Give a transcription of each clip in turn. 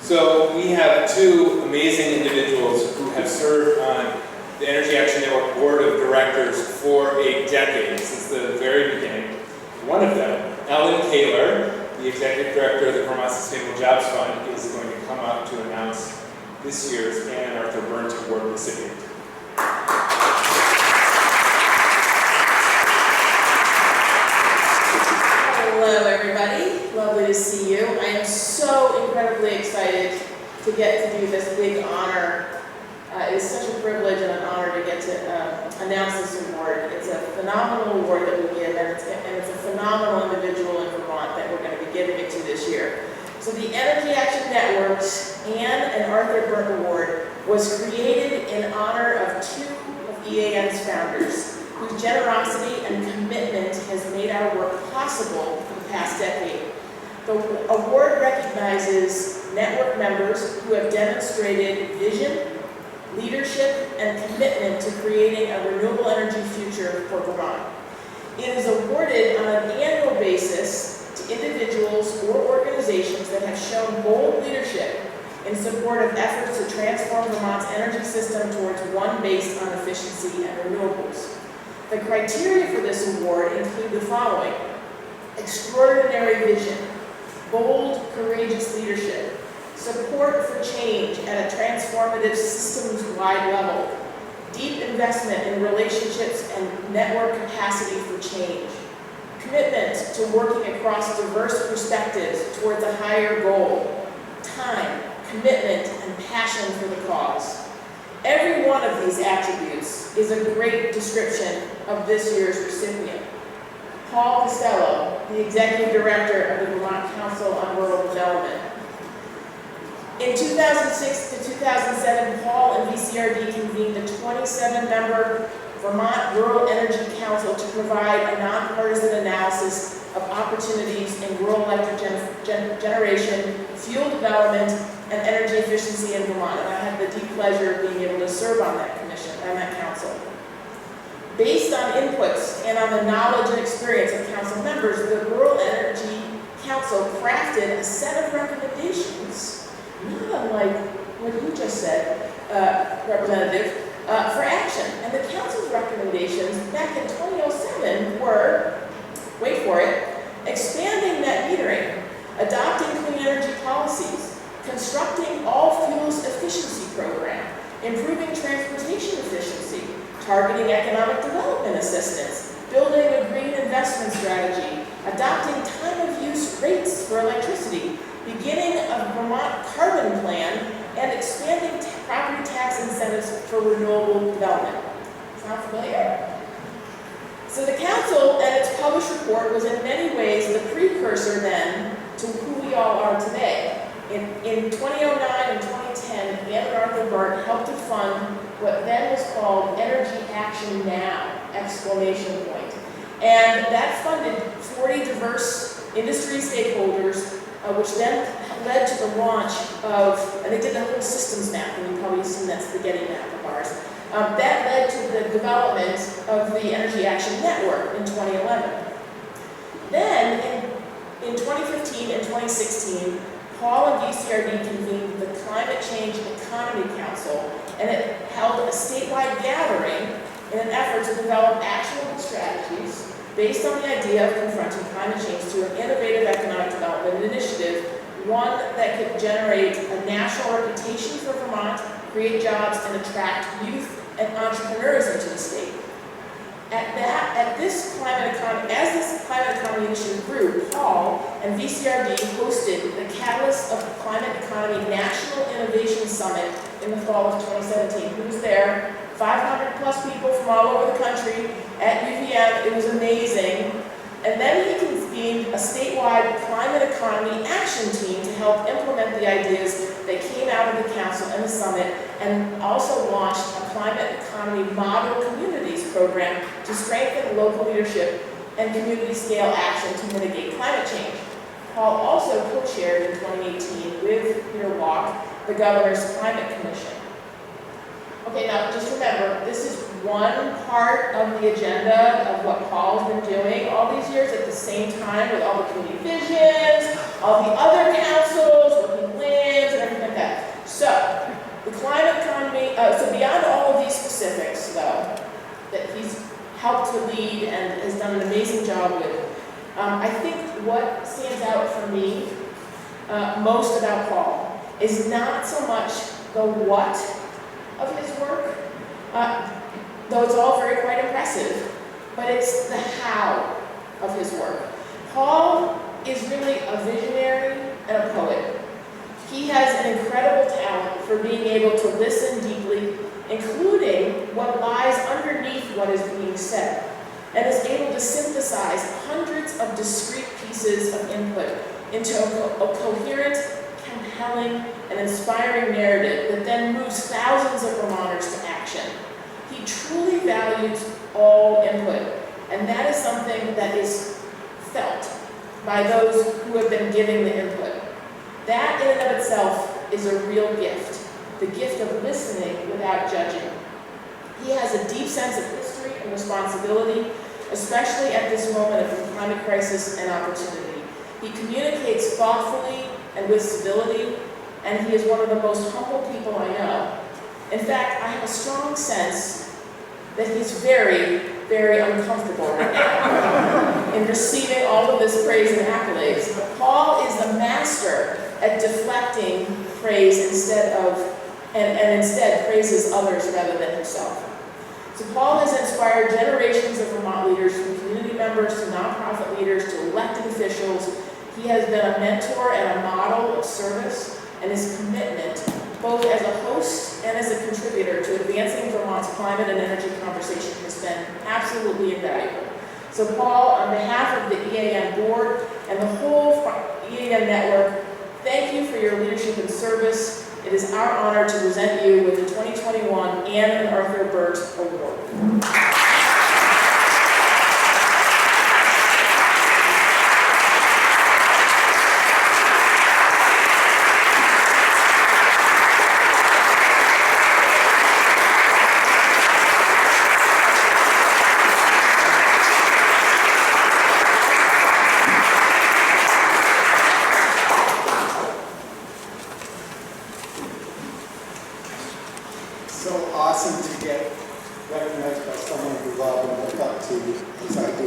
So we have two amazing individuals who have served on the Energy Action Network Board of Directors for a decade, since the very beginning. One of them, Ellen Kaler, the Executive Director of the Vermont Sustainable Jobs Fund, is going to come up to announce this year's Ann and Arthur Berndt Award recipient. Hello everybody, lovely to see you. I am so incredibly excited to get to do this big honor. It is such a privilege and an honor to get to announce this award. It's a phenomenal award that we give, and it's a phenomenal individual in Vermont that we're going to be giving it to this year. So the Energy Action Network's Ann and Arthur Berndt Award was created in honor of two of EAN's founders, whose generosity and commitment has made our work possible for the past decade. The award recognizes network members who have demonstrated vision, leadership, and commitment to creating a renewable energy future for Vermont. It is awarded on an annual basis to individuals or organizations that have shown bold leadership in support of efforts to transform Vermont's energy system towards one based on efficiency and renewables. The criteria for this award include the following: extraordinary vision, bold, courageous leadership, support for change at a transformative systems-wide level, deep investment in relationships and network capacity for change, commitment to working across diverse perspectives towards a higher goal, time, commitment, and passion for the cause. Every one of these attributes is a great description of this year's recipient. Paul Costello, the Executive Director of the Vermont Council on Rural Development. In 2006 to 2007, Paul and VCRD convened the 27-member Vermont Rural Energy Council to provide a nonpartisan analysis of opportunities in rural electric generation, fuel development, and energy efficiency in Vermont. And I had the deep pleasure of being able to serve on that commission and that council. Based on inputs and on the knowledge and experience of council members, the Rural Energy Council crafted a set of recommendations, not unlike what you just said, Representative, for action. And the council's recommendations back in 2007 were, wait for it, expanding net metering, adopting clean energy policies, constructing all fuels efficiency program, improving transportation efficiency, targeting economic development assistance, building a green investment strategy, adopting time-of-use rates for electricity, beginning a Vermont carbon plan, and expanding property tax incentives for renewable development. Sound familiar? So the council and its published report was in many ways the precursor then to who we all are today. In 2009 and 2010, Ann and Arthur Berndt helped to fund what then was called Energy Action Now! And that funded 40 diverse industry stakeholders, which then led to the launch of, and they did a whole systems map, and you've probably seen that spaghetti map of ours. That led to the development of the Energy Action Network in 2011. Then, in 2015 and 2016, Paul and VCRD convened the Climate Change Economy Council, and it held a statewide gathering in an effort to develop actionable strategies based on the idea of confronting climate change through an innovative economic development initiative, one that could generate a national reputation for Vermont, create jobs, and attract youth and entrepreneurs into the state. As this climate economy initiative grew, Paul and VCRD hosted the Catalyst of Climate Economy National Innovation Summit in the fall of 2017. Who was there? 500 plus people from all over the country at UVM. It was amazing. And then he convened a statewide climate economy action team to help implement the ideas that came out of the council and the summit, and also launched a climate economy model communities program to strengthen local leadership and community scale action to mitigate climate change. Paul also co-chaired in 2018 with Peter Walk, the Governor's Climate Commission. Okay, now just remember, this is one part of the agenda of what Paul's been doing all these years at the same time with all the community visions, all the other councils, working plans, and everything So beyond all of these specifics, though, that he's helped to lead and has done an amazing job with, I think what stands out for me most about Paul is not so much the what of his work, though it's all quite impressive, but it's the how of his work. Paul is really a visionary and a poet. He has an incredible talent for being able to listen deeply, including what lies underneath what is being said, and is able to synthesize hundreds of discrete pieces of input into a coherent, compelling, and inspiring narrative that then moves thousands of Vermonters to action. He truly values all input, and that is something that is felt by those who have been giving the input. That in and of itself is a real gift, the gift of listening without judging. He has a deep sense of history and responsibility, especially at this moment of climate crisis and opportunity. He communicates thoughtfully and with civility, and he is one of the most humble people I know. In fact, I have a strong sense that he's very, very uncomfortable right now in receiving all of this praise and accolades. Paul is the master at deflecting praise and instead praises others rather than himself. So Paul has inspired generations of Vermont leaders, from community members to nonprofit leaders to elected officials. He has been a mentor and a model of service, and his commitment, both as a host and as a contributor to advancing Vermont's climate and energy conversation, has been absolutely invaluable. So Paul, on behalf of the EAN board and the whole EAN network, thank you for your leadership and service. It is our honor to present you with the 2021 Anne and Arthur Berndt Award. Awesome to get recognized by someone who love and look up to as I do.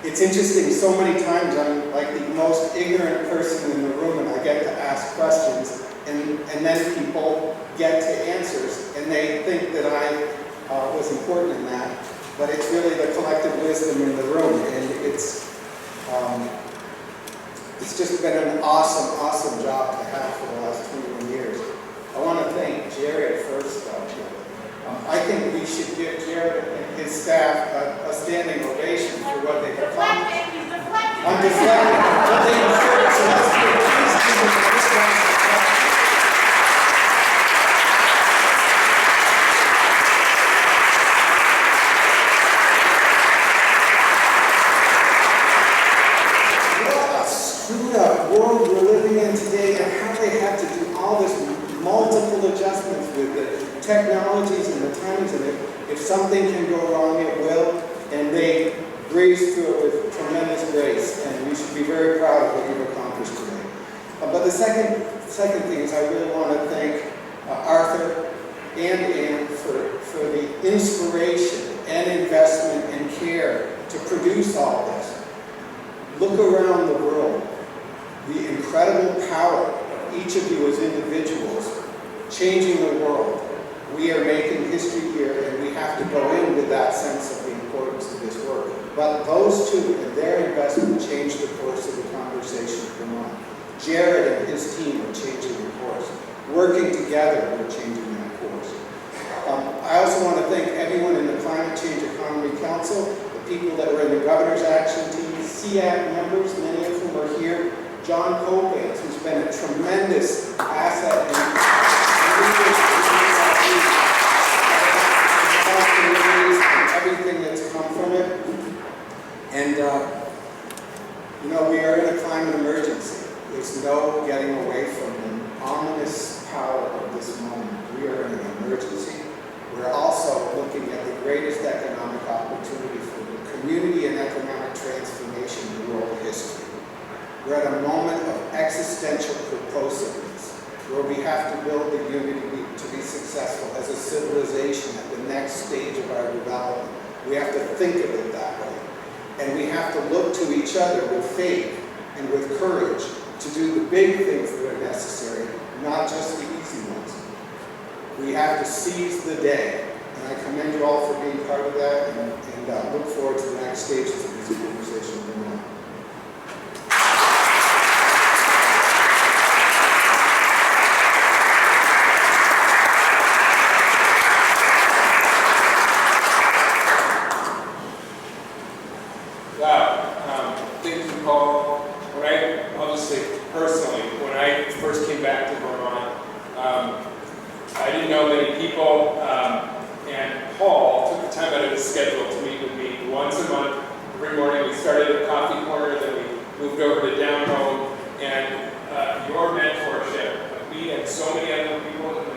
It's interesting, so many times I'm like the most ignorant person in the room, and I get to ask questions, and then people get to answers, and they think that I was important in that, but it's really the collective wisdom in the room, and it's just been an awesome, awesome job to have for the last 21 years. I want to thank Jared first, though. I think we should give Jared and his staff a standing ovation for what they've accomplished. I'm deflecting. But they deserve it, so let's give this guy. What a screwed up world we're living in today, and how they have to do all this multiple adjustments with the technologies and the timings of it. If something can go wrong, it will, and they breeze through it with tremendous grace, and we should be very proud of what you've accomplished today. But the second thing is, I really want to thank Arthur and Anne for the inspiration and investment and care to produce all this. Look around the world, the incredible power of each of you as individuals changing the world. We are making history here, and we have to go in with that sense of the importance of this work. But those two and their investment changed the course of the conversation in Vermont. Jared and his team are changing the course. Working together, we're changing that course. I also want to thank everyone in the Climate Change Economy Council, the people that were in the Governor's Action Team, CAC members, many of whom are here, John Copans, who's been a tremendous asset and everything that's come from it. And, we are in a climate emergency. There's no getting away from the ominous power of this moment. We are in an emergency. We're also looking at the greatest economic opportunity for the community and economic transformation in world history. We're at a moment of existential purposiveness. where we have to build the unity to be successful as a civilization at the next stage of our development. We have to think of it that way. And we have to look to each other with faith and with courage to do the big things that are necessary, not just the easy ones. We have to seize the day. And I commend you all for being part of that, and look forward to the next stages of this conversation. Wow, thank you, Paul. I'll just say personally, when I first came back to Vermont, I didn't know many people, and Paul took the time out of his schedule to meet with me once a month. Every morning we started at Coffee Corner, then we moved over to Down Home, and your mentorship, me and so many other people in